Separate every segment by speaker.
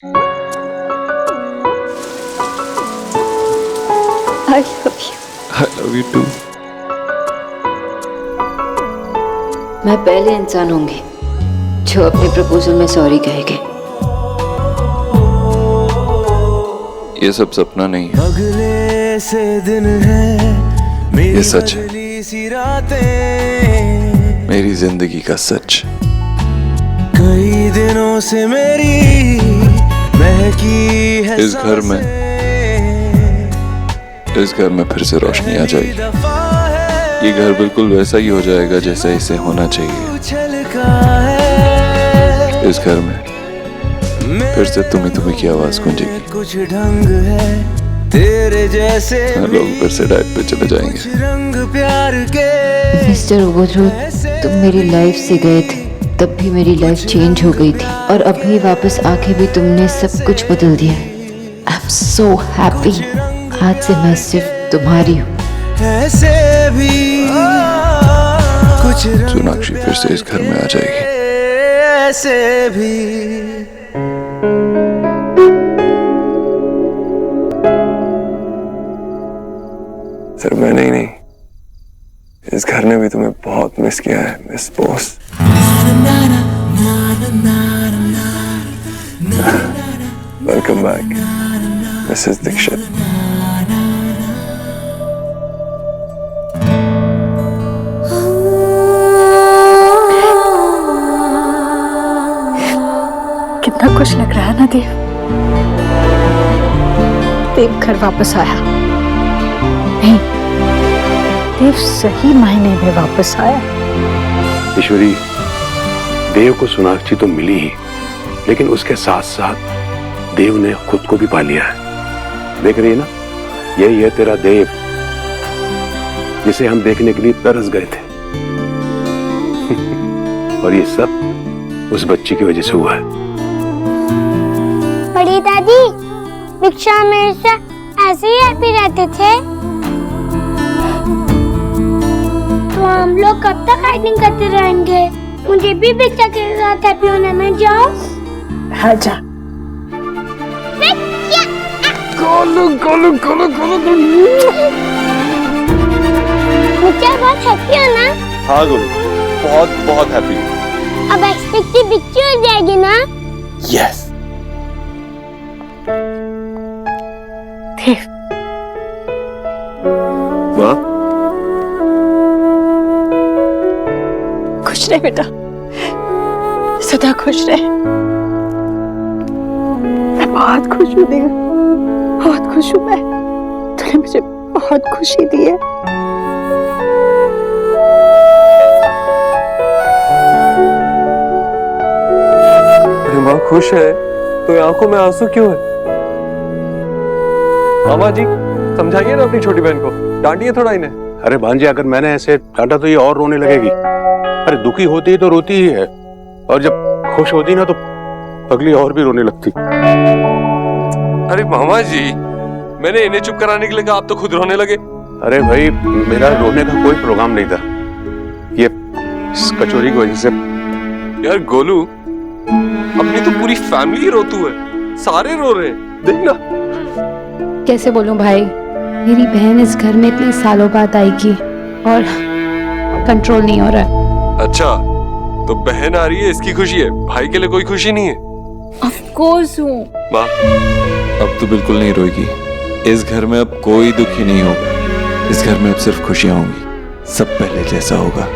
Speaker 1: I love you.
Speaker 2: I love you too.
Speaker 1: मैं पहले इंसान होंगी जो अपने प्रपोजल में सॉरी कहेगी।
Speaker 2: ये सब सपना नहीं है,
Speaker 3: अगले से दिन है
Speaker 2: ये सच है, मेरी जिंदगी का सच।
Speaker 3: कई दिनों से मेरी महकी है
Speaker 2: इस घर में फिर से रोशनी आ जाएगी। ये घर बिल्कुल वैसा ही हो जाएगा जैसा इसे होना चाहिए। इस घर में फिर से तुम्ही की आवाज गूंजेगी।
Speaker 3: कुछ ढंग है तेरे जैसे
Speaker 2: लोग फिर से डाइट पे चले जाएंगे।
Speaker 3: रंग प्यार के
Speaker 1: मिस्टर ओवररोड, तुम मेरी लाइफ से गए थे तब भी मेरी लाइफ चेंज हो गई थी, और अभी वापस आके भी तुमने सब कुछ बदल दिया। I am so happy. आज से मैं सिर्फ तुम्हारी हूँ।
Speaker 3: ऐसे भी कुछ
Speaker 2: सोनाक्षी फिर से इस घर में आ जाएगी।
Speaker 3: ऐसे भी
Speaker 4: सिर्फ मैंने ही नहीं, इस घर ने भी तुम्हें बहुत मिस किया है miss Bose. Welcome back Mrs Dikshit.
Speaker 5: कितना खुश लग रहा है ना देव। देव घर वापस आया। नहीं, देव सही मायने में वापस आया।
Speaker 6: ईश्वरी, देव को सोनाक्षी तो मिली ही, लेकिन उसके साथ साथ देव ने खुद को भी पा लिया है। देख रही है ना, यही है तेरा देव जिसे हम देखने के लिए तरस गए थे। और ये सब उस बच्ची की वजह से हुआ है।
Speaker 7: बड़ी दादी, भिक्षा हमेशा ऐसे ही हैप्पी रहते थे, तो हम लोग कब तक हाइडिंग करते रहेंगे? मुझे भी भिक्षा के साथ हैप्पी होना। मैं जाऊं?
Speaker 5: हाँ जा।
Speaker 7: मुझे बहुत हैप्पी होना।
Speaker 4: हाँ गुरु, बहुत बहुत हैप्पी।
Speaker 7: अब एक्सपेक्ट की भिक्षा हो जाएगी ना?
Speaker 4: यस।
Speaker 5: देव,
Speaker 4: माँ,
Speaker 5: खुश रहे बेटा, सदा खुश रहे। मैं बहुत खुश हूँ देव, बहुत खुश हूँ मैं। तूने मुझे बहुत खुशी दी है।
Speaker 4: अरे माँ खुश है तो आंखों में आंसू क्यों है? मामा जी समझाइए ना अपनी छोटी बहन को, डांटिए थोड़ा इन्हें।
Speaker 6: अरे भांजे, अगर मैंने ऐसे डांटा तो ये और रोने लगेगी। अरे दुखी होती है तो रोती ही है, और जब खुश होती ना तो पगली और भी रोने लगती।
Speaker 4: अरे मामा जी, मैंने इन्हें चुप कराने के लिए कहा, आप तो खुद रोने लगे।
Speaker 6: अरे भाई, मेरा रोने का कोई प्रोग्राम नहीं था, ये इस कचोरी की वजह से।
Speaker 4: यार गोलू, अपनी तो पूरी फैमिली रोतू है, सारे रो रहे हैं, देखना।
Speaker 8: कैसे बोलूं भाई, मेरी बहन इस घर में इतने सालों बाद आएगी और कंट्रोल नहीं हो रहा।
Speaker 4: अच्छा, तो बहन आ रही है इसकी खुशी है, भाई के लिए कोई खुशी नहीं है?
Speaker 8: ऑफ कोर्स हूँ।
Speaker 2: माँ, अब तो बिल्कुल नहीं रोएगी। इस घर में अब कोई दुखी नहीं होगा। इस घर में अब सिर्फ खुशियां होंगी। सब पहले जैसा होगा।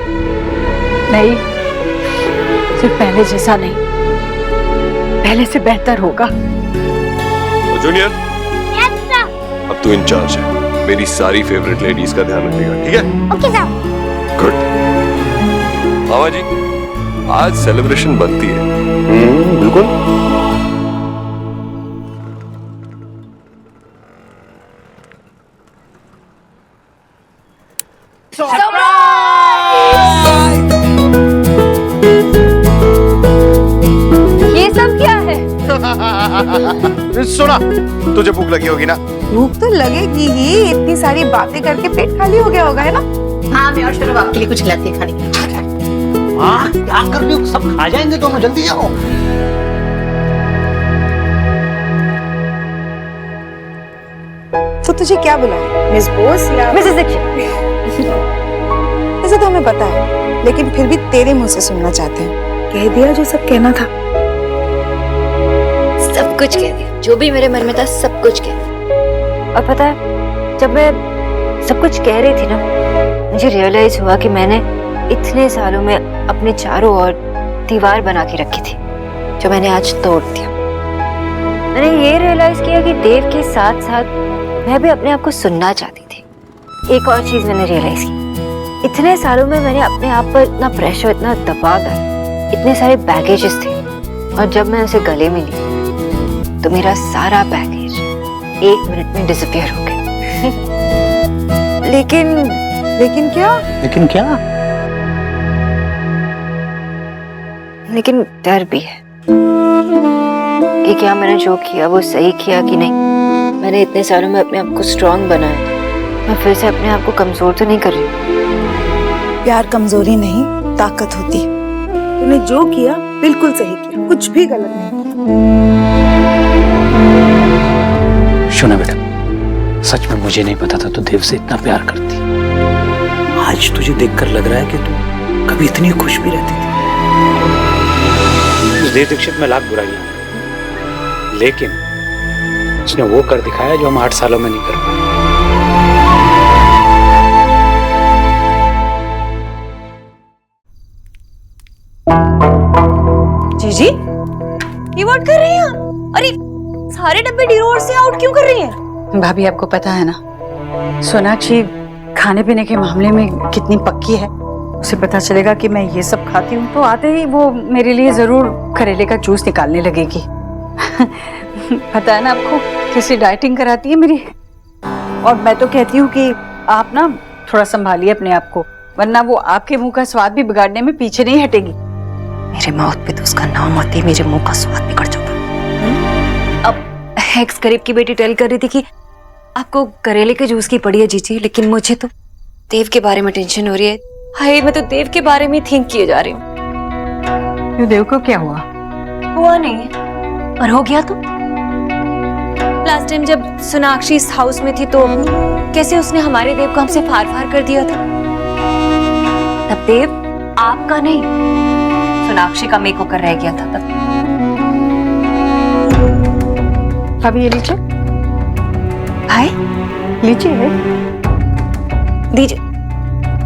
Speaker 5: नहीं, सिर्फ पहले जैसा नहीं, पहले से बेहतर होगा।
Speaker 4: तो जूनियर, अब तू इंचार्ज है, मेरी सारी फेवरेट लेडीज का ध्यान रखेगा, ठीक है?
Speaker 7: ओके साहब।
Speaker 4: गुड। मामा जी, आज सेलिब्रेशन बनती है।
Speaker 6: बिल्कुल।
Speaker 5: ये सब क्या है?
Speaker 6: सुना, तुझे भूख लगी होगी ना?
Speaker 9: भूख तो लगेगी ही, इतनी सारी बातें करके पेट खाली हो गया होगा, है ना?
Speaker 10: हाँ, मैं और शर्मा आपके लिए कुछ लाते हैं खाने के लिए। हाँ, क्या कर रही हो? सब खा जाएंगे तो जल्दी जाओ।
Speaker 9: तुझे क्या बुलाया, मिस बोस या मिसेस दीक्षित? ऐसा तो हमें पता है, लेकिन फिर भी तेरे मुंह से सुनना चाहते हैं। कह दिया जो सब कहना था।
Speaker 1: सब कुछ कह दिया, जो भी मेरे मन में था सब कुछ कह दिया। और पता है, जब मैं सब कुछ कह रही थी ना, मुझे रियलाइज हुआ कि मैंने इतने सालों में अपने चारों ओर दीवार बना के रखी थी, जो मैंने आज तोड़ दिया। मैंने ये रियलाइज किया कि देव के साथ साथ मैं भी अपने आप को सुनना चाहती थी। एक और चीज मैंने रियलाइज की, इतने सालों में मैंने अपने आप पर इतना प्रेशर, इतना दबाव डाला, इतने सारे बैगेजेस थे, और जब मैं उसे गले मिली तो मेरा सारा बैगेज 1 मिनट में डिसअपियर हो गया। लेकिन क्या? लेकिन डर भी है कि क्या मैंने जो किया वो सही किया कि नहीं। मैंने इतने सालों में अपने आप को स्ट्रांग बनाया, मैं फिर से अपने आप को कमजोर तो नहीं कर रही हूँ।
Speaker 9: प्यार कमजोरी नहीं, ताकत होती है। तूने जो किया बिल्कुल सही किया, कुछ भी गलत नहीं किया।
Speaker 11: सुना बेटा, सच में मुझे नहीं पता था तू देव से इतना प्यार करती। आज तुझे देखकर लग रहा है कि तू कभी इतनी खुश भी रहती थी। उस देव दीक्षित में लाख बुराइयां, लेकिन उसने वो कर दिखाया जो हम 8 सालों में नहीं कर पाए।
Speaker 9: जीजी, ये व्हाट कर रही हैं? अरे सारे डब्बे डिरोर से आउट क्यों कर रही हैं?
Speaker 5: भाभी आपको पता है ना, सोनाक्षी खाने पीने के मामले में कितनी पक्की है। उसे पता चलेगा कि मैं ये सब खाती हूँ तो आते ही वो मेरे लिए जरूर करेले का जूस निकालने लगेगी। पता है ना आपको, कैसी डाइटिंग कराती है मेरी। और मैं तो कहती हूँ कि आप ना थोड़ा संभालिए अपने आप को, वरना वो आपके मुंह का स्वाद भी बिगाड़ने में पीछे नहीं हटेगी।
Speaker 10: मेरे माउथ पे तो उसका नाम आते ही मेरे मुंह का स्वाद बिगड़ जाता।
Speaker 1: अब एक्स करीब की बेटी टेल कर रही थी कि आपको करेले के जूस की पड़ी है जीजी, लेकिन मुझे तो देव के बारे में टेंशन हो रही है। हाय, मैं तो देव के बारे में थिंक किए जा रही हूँ।
Speaker 5: देव को क्या हुआ?
Speaker 1: हुआ नहीं, और हो गया तो लास्ट टाइम जब सोनाक्षी इस हाउस में थी तो कैसे उसने हमारे देव को हमसे फार फार कर दिया था। तब देव आपका नहीं, सोनाक्षी का मेक ओवर रह गया था तब।
Speaker 5: अभी ये लीजिए।
Speaker 1: भाई
Speaker 5: लीजिए,
Speaker 1: दीजिए।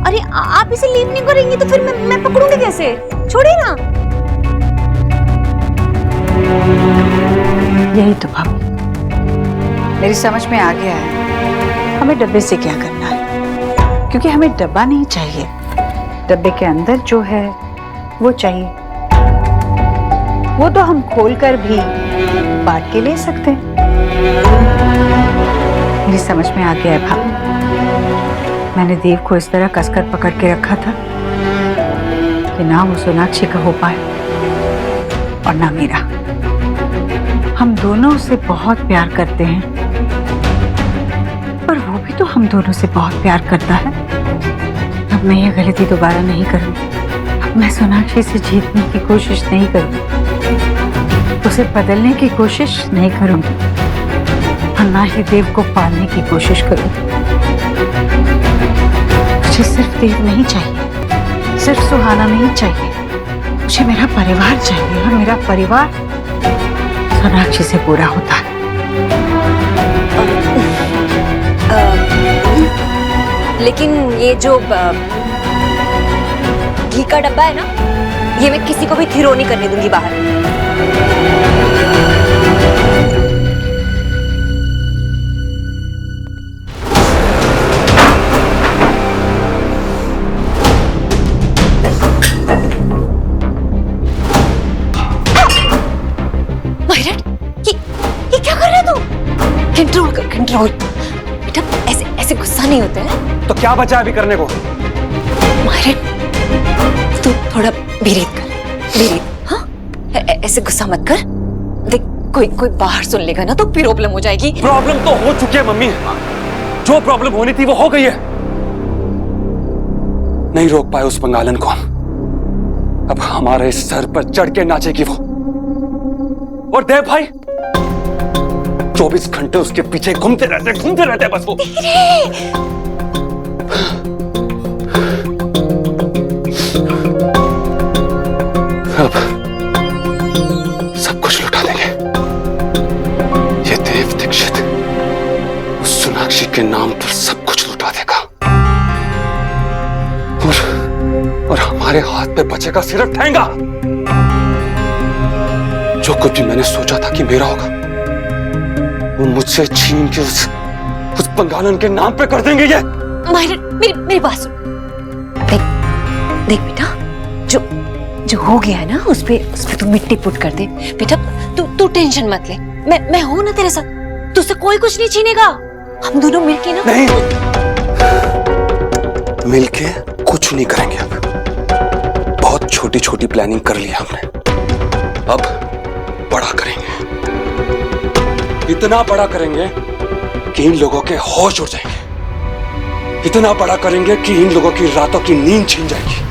Speaker 1: अरे आप इसे लीव नहीं करेंगी तो फिर मैं पकड़ूंगी कैसे? छोड़िए ना।
Speaker 5: यही तो भाभी, मेरी समझ में आ गया है हमें डब्बे से क्या करना है, क्योंकि हमें डब्बा नहीं चाहिए, डब्बे के अंदर जो है वो चाहिए। वो तो हम खोलकर भी बांट के ले सकते हैं। मेरी समझ में आ गया है भाभी, मैंने देव को इस तरह कसकर पकड़ के रखा था कि ना वो सोनाक्षी का हो पाए और ना मेरा। हम दोनों उससे बहुत प्यार करते हैं, पर वो भी तो हम दोनों से बहुत प्यार करता है। अब मैं ये गलती दोबारा नहीं करूंगी। अब मैं सोनाक्षी से जीतने की कोशिश नहीं करूंगी, उसे बदलने की कोशिश नहीं करूंगी, और ना ही देव को पालने की कोशिश करूंगी। मुझे सिर्फ देव नहीं चाहिए, सिर्फ सुहाना नहीं चाहिए, मुझे मेरा परिवार चाहिए, और मेरा परिवार सोनाक्षी से पूरा होता है।
Speaker 1: लेकिन ये जो घी का डब्बा है ना, ये मैं किसी को भी थिरो नहीं करने दूंगी बाहर। ये क्या कर रहे हो तुम? कंट्रोल कर, कंट्रोल। बेटा ऐसे गुस्सा नहीं होता है।
Speaker 11: तो क्या बचा अभी करने को?
Speaker 1: तू थोड़ा ब्रीथ कर, ब्रीथ। हाँ, ऐसे गुस्सा मत कर। देख, कोई बाहर सुन लेगा ना तो प्रॉब्लम हो जाएगी।
Speaker 11: प्रॉब्लम तो हो चुकी है मम्मी, जो प्रॉब्लम होनी थी वो हो गई है। नहीं रोक पाए उस बंगालन को, अब हमारे सर पर चढ़ के नाचेगी वो। और देव भाई,
Speaker 6: 24 घंटे उसके पीछे घूमते रहते बस वो। अब सब कुछ लुटा देंगे। ये देव दीक्षित उस सोनाक्षी के नाम पर सब कुछ लुटा देगा और हमारे हाथ पे बचेगा सिर्फ ठेंगा। जो कुछ भी मैंने सोचा था कि मेरा होगा वो मुझसे छीन के उस बंगालन के नाम पे कर देंगे ये।
Speaker 10: माहिर, मेरी बात सुन। देख बेटा, जो हो गया है ना उस पे तू मिट्टी पुट कर दे बेटा। तू टेंशन मत ले, मैं हूं ना तेरे साथ। तुझसे कोई कुछ नहीं छीनेगा। हम दोनों मिलके ना।
Speaker 6: नहीं, मिलके कुछ नहीं करेंगे। अब बहुत छोटी छोटी प्लानिंग कर ली हमने, अब बड़ा करेंगे। इतना बड़ा करेंगे कि इन लोगों के होश उड़ जाएंगे। इतना बड़ा करेंगे कि इन लोगों की रातों की नींद छीन जाएगी।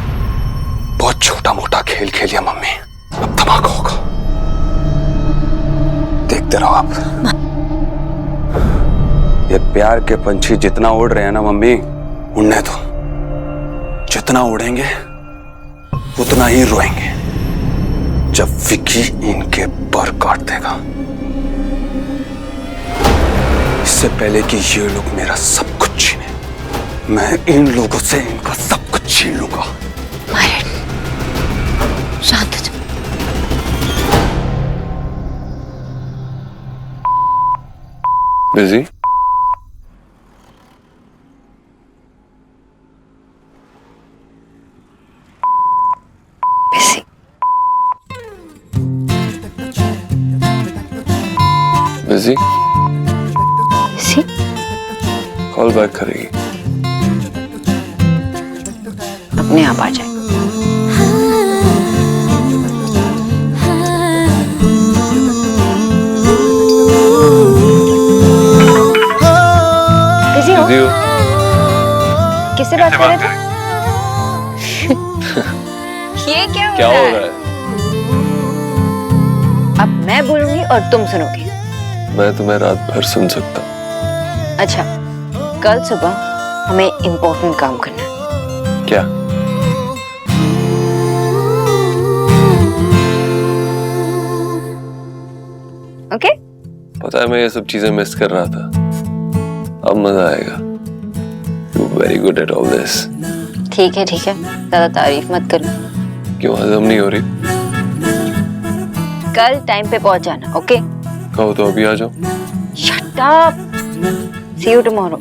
Speaker 6: बहुत छोटा मोटा खेल खेलिया मम्मी, अब धमाका होगा। देखते रहो आप। ये प्यार के पंछी जितना उड़ रहे हैं ना मम्मी, उड़ने दो। जितना उड़ेंगे उतना ही रोएंगे जब विकी इनके पर काट देगा। इससे पहले कि ये लोग मेरा सब कुछ छीने, मैं इन लोगों से इनका सब कुछ छीन लूंगा।
Speaker 10: शांत हो जा।
Speaker 4: बिजी? बिजी? कॉल बैक करेगी?
Speaker 10: अपने आप आ जाए। किससे बात कर रहे थे? ये क्या हो रहा है? अब मैं बोलूंगी और तुम सुनोगे।
Speaker 4: मैं तुम्हें रात भर सुन सकता हूँ।
Speaker 10: अच्छा, कल सुबह हमें इम्पोर्टेंट काम करना है।
Speaker 4: क्या?
Speaker 10: ओके?
Speaker 4: पता है मैं ये सब चीजें मिस कर रहा था। अब मजा आएगा। You're very good at all this.
Speaker 10: ठीक है, ज्यादा तारीफ मत करो।
Speaker 4: क्यों हजम नहीं हो रही?
Speaker 10: कल टाइम पे पहुंच जाना, ओके?
Speaker 4: कहो तो अभी आ जाओ।
Speaker 10: Shut up. See you tomorrow.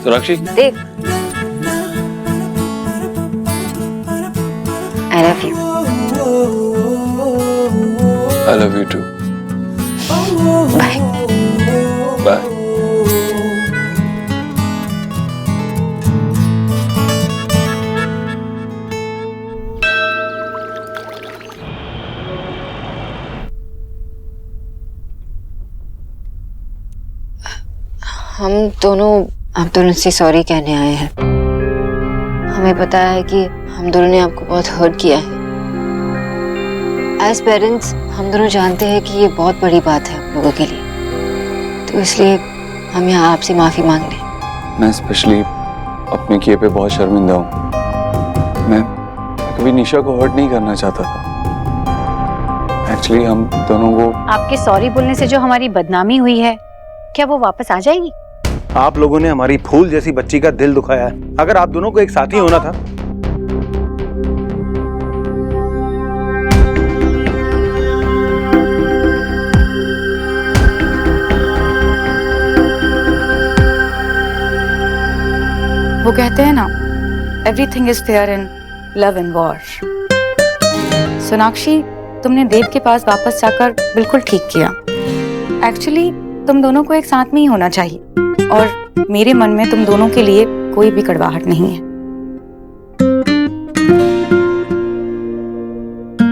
Speaker 4: Sonakshi,
Speaker 10: देख, I love you.
Speaker 4: I love you too.
Speaker 10: Bye.
Speaker 4: Bye.
Speaker 10: हम दोनों से सॉरी कहने आए हैं। हमें पता है कि हम दोनों ने आपको बहुत हर्ट किया है। एज पेरेंट्स हम दोनों जानते हैं कि ये बहुत बड़ी बात है हम लोगों के लिए, तो इसलिए हम यहाँ आपसे माफी मांग रहे हैं।
Speaker 2: मैं स्पेशली अपने किए पे बहुत शर्मिंदा हूँ। मैं कभी निशा को हर्ट नहीं करना चाहता था। एक्चुअली हम दोनों को
Speaker 5: आपके सॉरी बोलने से जो हमारी बदनामी हुई है, क्या वो वापस आ जाएगी?
Speaker 12: आप लोगों ने हमारी फूल जैसी बच्ची का दिल दुखाया है। अगर आप दोनों को एक साथ ही होना था।
Speaker 5: वो कहते हैं ना, everything is fair in love and war. Sonakshi, तुमने देव के पास वापस जाकर बिल्कुल ठीक किया। एक्चुअली तुम दोनों को एक साथ में ही होना चाहिए, और मेरे मन में तुम दोनों के लिए कोई भी कड़वाहट नहीं है।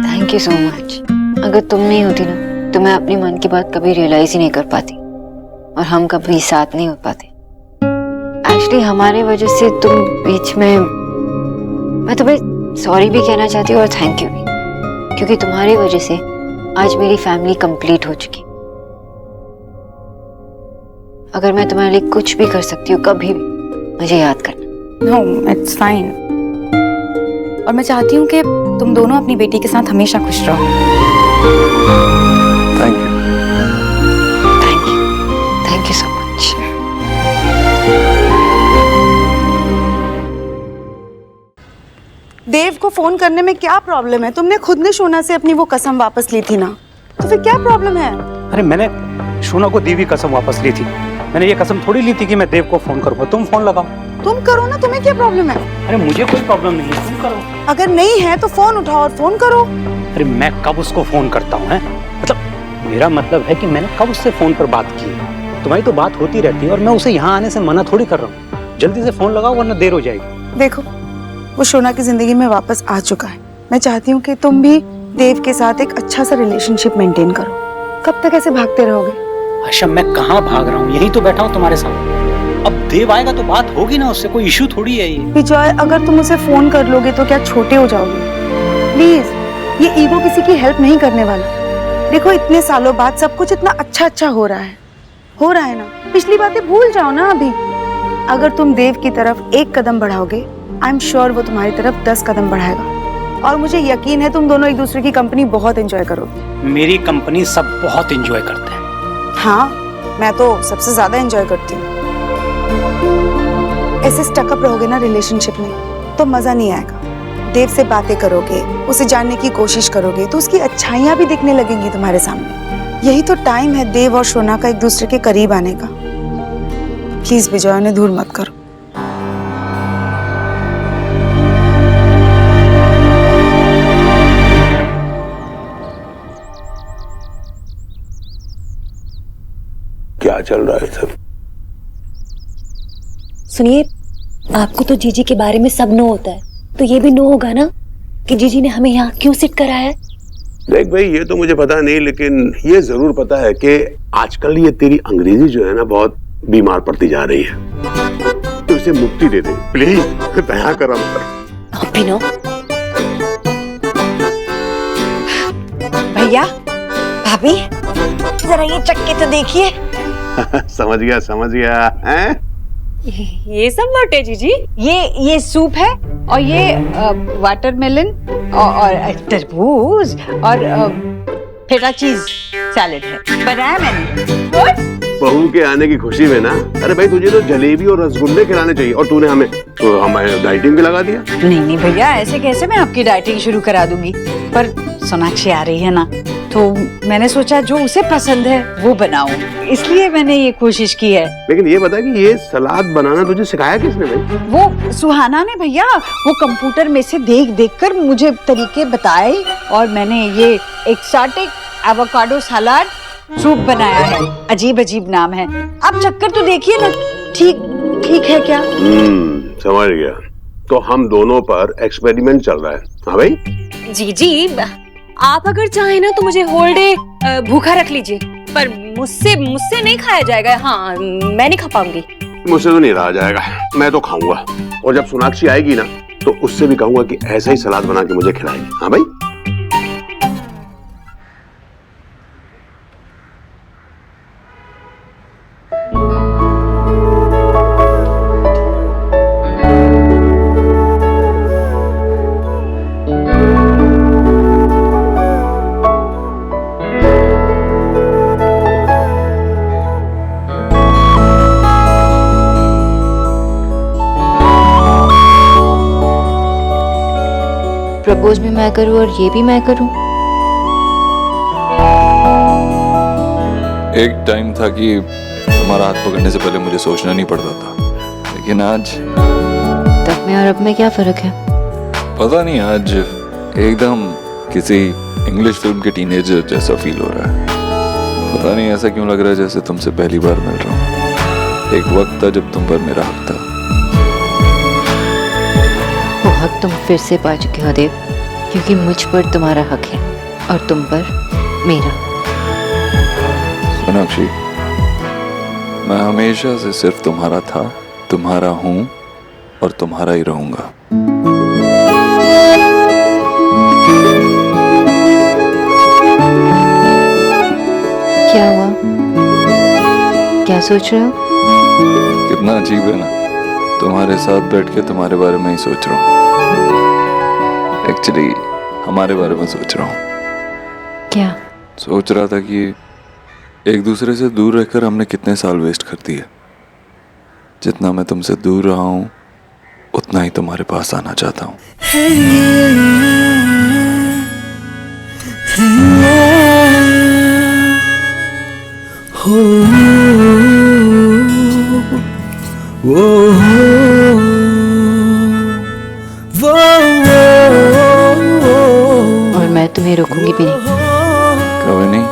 Speaker 10: Thank you so much. अगर तुम नहीं होती ना तो मैं अपनी मन की बात कभी रियलाइज ही नहीं कर पाती, और हम कभी साथ नहीं हो पाते। एक्चुअली हमारे वजह से तुम बीच में, मैं तुम्हें सॉरी भी कहना चाहती हूँ और थैंक यू भी, क्योंकि तुम्हारी वजह से आज मेरी फैमिली कंप्लीट हो चुकी। अगर मैं तुम्हारे लिए कुछ भी कर सकती हूँ कभी भी, मुझे याद करना।
Speaker 9: No it's fine. और मैं चाहती हूँ कि तुम दोनों अपनी बेटी के साथ हमेशा खुश रहो।
Speaker 2: Thank you.
Speaker 10: Thank you so much.
Speaker 9: Dev को फोन करने में क्या प्रॉब्लम है? तुमने खुद ने शोना से अपनी वो कसम वापस ली थी ना, तो फिर क्या प्रॉब्लम है?
Speaker 11: अरे मैंने शोना को दी हुई कसम वापस ली थी। मैंने ये कसम थोड़ी ली थी कि मैं देव को फोन करूंगा। तुम फोन लगाओ।
Speaker 9: तुम करो ना, तुम्हें क्या प्रॉब्लम है?
Speaker 11: अरे मुझे कोई प्रॉब्लम नहीं है, तुम करो।
Speaker 9: अगर नहीं है तो फोन उठाओ और फोन करो।
Speaker 11: अरे मैं कब उसको फोन करता हूँ? मतलब मेरा मतलब है कि मैंने कब उससे फोन पर बात की है? तुम्हारी तो बात होती रहती है और मैं उसे यहाँ आने से मना थोड़ी कर रहा हूँ। जल्दी से फोन लगाओ वरना देर हो जाएगी।
Speaker 9: देखो, वो शोना की जिंदगी में वापस आ चुका है। मैं चाहती हूँ कि तुम भी देव के साथ एक अच्छा सा रिलेशनशिप मेंटेन करो। कब तक ऐसे भागते रहोगे?
Speaker 11: आशा मैं कहाँ भाग रहा हूँ, यही तो बैठा हूँ तुम्हारे साथ। अब देव आएगा तो बात होगी ना उससे, कोई इशू थोड़ी है ये।
Speaker 9: विजय, अगर तुम उसे फोन कर लोगे तो क्या छोटे हो जाओगे? प्लीज, ये ईगो किसी की हेल्प नहीं करने वाला। देखो, इतने सालों बाद सब कुछ इतना अच्छा हो रहा है ना। पिछली बातें भूल जाओ ना अभी। अगर तुम देव की तरफ एक कदम बढ़ाओगे, आई एम श्योर वो तुम्हारी तरफ 10 कदम बढ़ाएगा। और मुझे यकीन है तुम दोनों एक दूसरे की कंपनी बहुत एंजॉय करोगे।
Speaker 11: मेरी कंपनी सब बहुत एंजॉय करते हैं।
Speaker 9: हाँ, मैं तो सबसे ज्यादा एंजॉय करती हूँ। ऐसे स्टकअप रहोगे ना रिलेशनशिप में तो मजा नहीं आएगा। देव से बातें करोगे, उसे जानने की कोशिश करोगे तो उसकी अच्छाइयाँ भी दिखने लगेंगी तुम्हारे सामने। यही तो टाइम है देव और शोना का एक दूसरे के करीब आने का। प्लीज विजय, उन्हें दूर मत करो।
Speaker 6: क्या चल रहा है सब?
Speaker 13: सुनिए, आपको तो जीजी के बारे में सब नो होता है, तो ये भी नो होगा ना कि जीजी ने हमें यहाँ क्यों सिट कराया है?
Speaker 6: देख भाई, ये तो मुझे पता नहीं, लेकिन ये जरूर पता है कि आजकल ये तेरी अंग्रेजी जो है ना बहुत बीमार पड़ती जा रही है। तो इसे मुक्ति दे दे प्लीज, दया कर हम पर।
Speaker 13: पिनो,
Speaker 9: भैया, भाभी, जरा ये चक्के तो देखिए।
Speaker 6: समझ गया हैं?
Speaker 5: ये सब व्हाट है जीजी? ये सूप है और ये वाटरमेलन और तरबूज और फेटा चीज सैलेड है। बनाया मैंने।
Speaker 6: बहू के आने की खुशी में ना, अरे भाई तुझे तो जलेबी और रसगुल्ले खिलाने चाहिए और तूने हमें डाइटिंग पे लगा दिया।
Speaker 5: नहीं भैया, ऐसे कैसे मैं आपकी डाइटिंग शुरू करा दूंगी। पर सोनाक्षी आ रही है ना, तो मैंने सोचा जो उसे पसंद है वो बनाऊं, इसलिए मैंने ये कोशिश की है।
Speaker 6: लेकिन ये बता कि ये सलाद बनाना तुझे सिखाया किसने भाई?
Speaker 5: वो सुहाना ने भैया, वो कंप्यूटर में से देख कर मुझे तरीके बताए और मैंने ये एक्सोटिक एवोकाडो सलाद सूप बनाया है। अजीब नाम है, आप चक्कर तो देखिए ना। ठीक है क्या?
Speaker 6: समझ गया। तो हम दोनों पर एक्सपेरिमेंट चल रहा है। हाँ भाई
Speaker 13: जीजी, आप अगर चाहें ना तो मुझे होल डे भूखा रख लीजिए, पर मुझसे नहीं खाया जाएगा। हाँ, मैं नहीं खा पाऊंगी।
Speaker 6: मुझसे तो नहीं रहा जाएगा, मैं तो खाऊंगा। और जब सोनाक्षी आएगी ना तो उससे भी कहूंगा कि ऐसा ही सलाद बना के मुझे खिलाएगी। हाँ भाई।
Speaker 1: प्रपोज भी मैं करूं और ये भी मैं करूं।
Speaker 2: एक टाइम था कि तुम्हारा हाथ पकड़ने से पहले मुझे सोचना नहीं पड़ता था, लेकिन आज
Speaker 1: तब में और अब में क्या फर्क है?
Speaker 2: पता नहीं, आज एकदम किसी इंग्लिश फिल्म के टीनेजर जैसा फील हो रहा है। पता नहीं ऐसा क्यों लग रहा है जैसे तुमसे पहली बार मिल रहा हूँ। एक वक्त था जब तुम पर मेरा हक था।
Speaker 1: वो हक तुम फिर से पा चुके हो देव, क्योंकि मुझ पर तुम्हारा हक है और तुम पर मेरा।
Speaker 2: सोनाक्षी, मैं हमेशा से सिर्फ तुम्हारा था, तुम्हारा हूं और तुम्हारा ही रहूंगा।
Speaker 1: क्या हुआ? क्या सोच रहे हो?
Speaker 2: कितना अजीब है ना, तुम्हारे साथ बैठ के तुम्हारे बारे में ही सोच रहा हूँ। एक्चुअली हमारे बारे में सोच रहा हूँ।
Speaker 1: क्या?
Speaker 2: सोच रहा था कि एक दूसरे से दूर रहकर हमने कितने साल वेस्ट कर दिए। जितना मैं तुमसे दूर रहा हूँ उतना ही तुम्हारे पास आना चाहता हूँ।
Speaker 1: और मैं तुम्हें रोकूंगी भी नहीं।
Speaker 2: कभी नहीं।